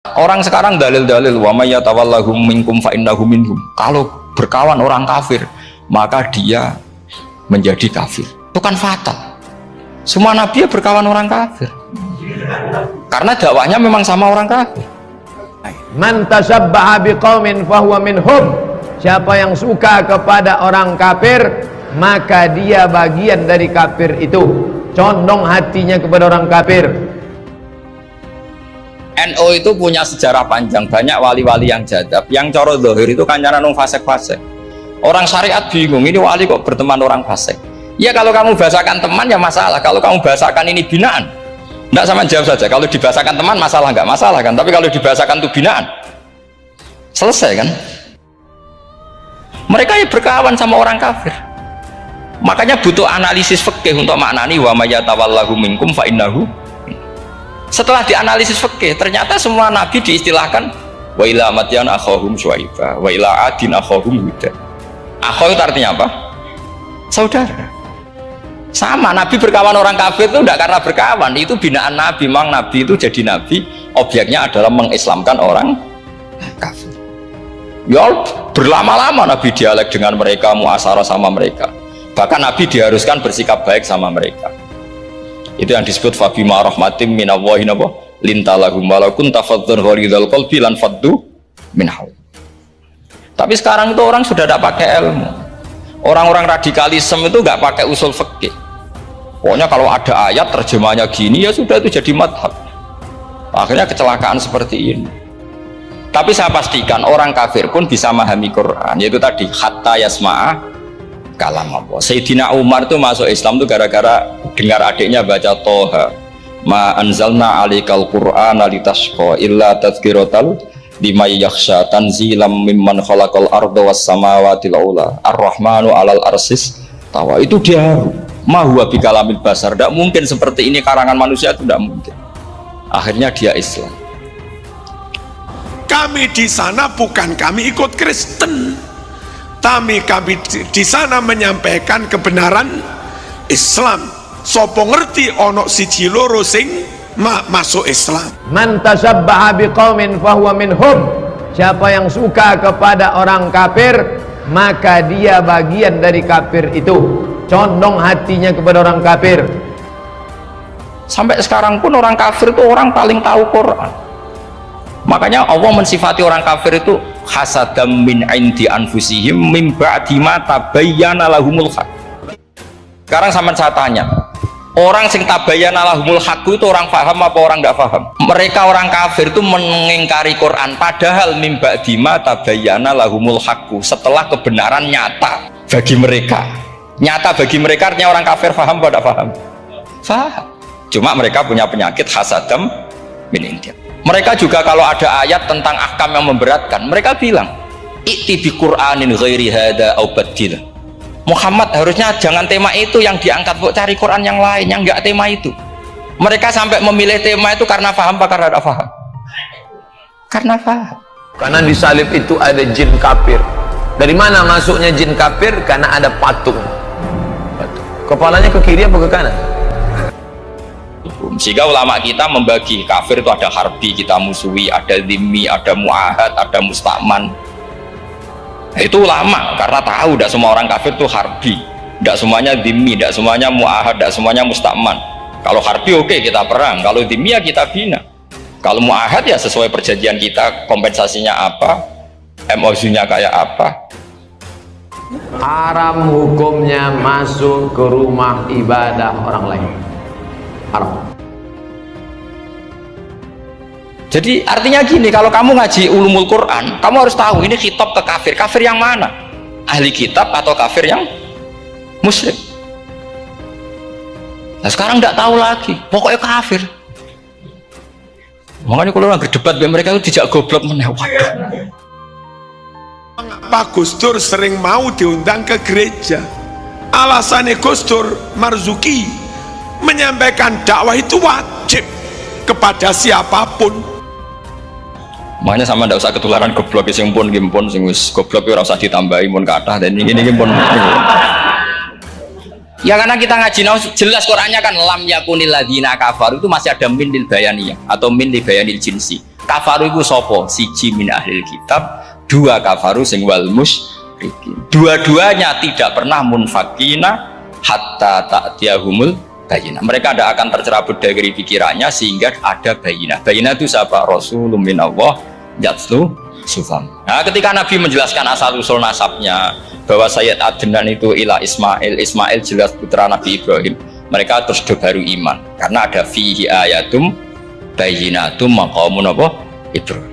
Orang sekarang dalil-dalil wa may yatawallahum minkum fa innahu minhum. Kalau berkawan orang kafir, maka dia menjadi kafir. Itu kan fatal. Semua nabi berkawan orang kafir. Karena dakwahnya memang sama orang kafir. Man tasabbaha biqaumin fahuwa minhum. Siapa yang suka kepada orang kafir, maka dia bagian dari kafir itu. Condong hatinya kepada orang kafir. NU itu punya sejarah panjang, banyak wali-wali yang jadab, yang coro dohir itu kan nyara nung fasek-fasek. Orang syariat bingung, ini wali kok berteman orang fasek. Ya kalau kamu bahasakan teman ya masalah, kalau kamu bahasakan ini binaan, enggak, sama jawab saja. Kalau dibahasakan teman masalah enggak masalah kan, tapi kalau dibahasakan itu binaan, selesai kan. Mereka ya berkawan sama orang kafir. Makanya butuh analisis fikih untuk maknani wa may yatawallahu minkum fa innahu. Setelah dianalisis fikih, ternyata semua nabi diistilahkan wa ila madyan akhahum syuaiba wa ila adin akhahum huda. Akha itu artinya apa? Saudara. Sama, nabi berkawan orang kafir itu tidak karena berkawan, itu binaan nabi. Memang nabi itu jadi nabi, objeknya adalah mengislamkan orang kafir. Ya berlama-lama nabi dialek dengan mereka, muasyarah sama mereka. Bahkan nabi diharuskan bersikap baik sama mereka. Itu yang disebut fabima rahmatim minallahi lintalahum walau kunta faddan ghalidhal qalbi lan faddu min hawl. Tapi sekarang itu orang sudah tidak pakai ilmu. Orang-orang radikalisme itu nggak pakai usul fikih. Pokoknya kalau ada ayat terjemahnya gini ya sudah, itu jadi madhab. Akhirnya kecelakaan seperti ini. Tapi saya pastikan orang kafir pun bisa memahami Quran, yaitu tadi hatta yasma'a kalam Allah. Sayyidina Umar itu masuk Islam itu gara-gara dengar adiknya baca Toha, ma anzalna alikal qur'ana litashqa illa tadhkiratal liman yakhsha tanzilam mimman khalaqal arda was samawati ula ar-rahmanu alal arsis tawa. Itu dia ma huwa bikalamil basar, tidak mungkin seperti ini karangan manusia, itu tidak mungkin. Akhirnya dia Islam. Kami di sana bukan kami ikut Kristen, kami di sana menyampaikan kebenaran Islam. Sopo ngerti ono siji loro sing masuk Islam. Man tasabbaha biqaumin fahuwa minhum. Siapa yang suka kepada orang kafir, maka dia bagian dari kafir itu. Condong hatinya kepada orang kafir. Sampai sekarang pun orang kafir itu orang paling tahu Quran. Makanya Allah mensifati orang kafir itu hasadam min indi anfusihim min ba'di ma tabayyana lahumul haq. Sekarang sama saya tanya, orang sing tabayyana lahumul haq itu orang paham apa orang tidak paham? Mereka orang kafir itu mengingkari Quran, padahal min ba'di ma tabayyana lahumul haq, setelah kebenaran nyata bagi mereka. Nyata bagi mereka artinya orang kafir paham apa tidak paham? Paham. Cuma mereka punya penyakit hasadam min indi. Mereka juga kalau ada ayat tentang ahkam yang memberatkan, mereka bilang i'ti bi Qur'anin ghairi hada au badil. Muhammad harusnya jangan tema itu yang diangkat, buat cari Quran yang lain yang enggak tema itu. Mereka sampai memilih tema itu karena paham apa karena tidak paham? Karena paham. Karena di salib itu ada jin kafir. Dari mana masuknya jin kafir? Karena ada patung. Kepalanya ke kiri apa ke kanan? Sehingga ulama kita membagi kafir itu ada harbi, kita musuhi, ada dhimmi, ada mu'ahad, ada musta'man. Itu ulama karena tahu tidak semua orang kafir itu harbi, tidak semuanya dhimmi, tidak semuanya mu'ahad, tidak semuanya musta'man. Kalau harbi oke, kita perang, kalau dhimmi ya kita bina, kalau mu'ahad ya sesuai perjanjian kita, kompensasinya apa, MOU-nya kayak apa. Haram hukumnya masuk ke rumah ibadah orang lain. Haram. Jadi artinya gini, kalau kamu ngaji ulumul Quran, kamu harus tahu ini khitab ke kafir. Kafir yang mana? Ahli kitab atau kafir yang musyrik? Nah sekarang tidak tahu lagi, pokoknya kafir. Makanya kalau orang berdebat mereka itu tidak goblok meneh. Pak Gus Dur sering mau diundang ke gereja. Alasannya Gus Dur Marzuki menyampaikan dakwah itu wajib kepada siapapun. Makanya sama ndak usah ketularan goblok sing pun gimpun sing wis goblok ora usah ditambahi mun kathah dan ini pun. Ya karena kita ngaji jelas Qur'annya kan lam yakunil ladzina kafaru itu masih ada min lil bayaniyah atau min li bayanil jinsi. kafaru iku sapa? Siji min ahlil kitab, dua kafaru sing wal musyrikin. Dua-duanya tidak pernah munfakina hatta ta'tiyahumul bayinah. Mereka tidak akan tercerabut dari pikirannya sehingga ada bayinah. Bayinah itu siapa? Rasulun minallah yatslu sufam. Nah, ketika Nabi menjelaskan asal usul nasabnya bahwa Sayyid Adnan itu ila Ismail, Ismail jelas putra Nabi Ibrahim, mereka terus baru iman karena ada fihi ayatum bayinatum maqamun apa? Ibrahim.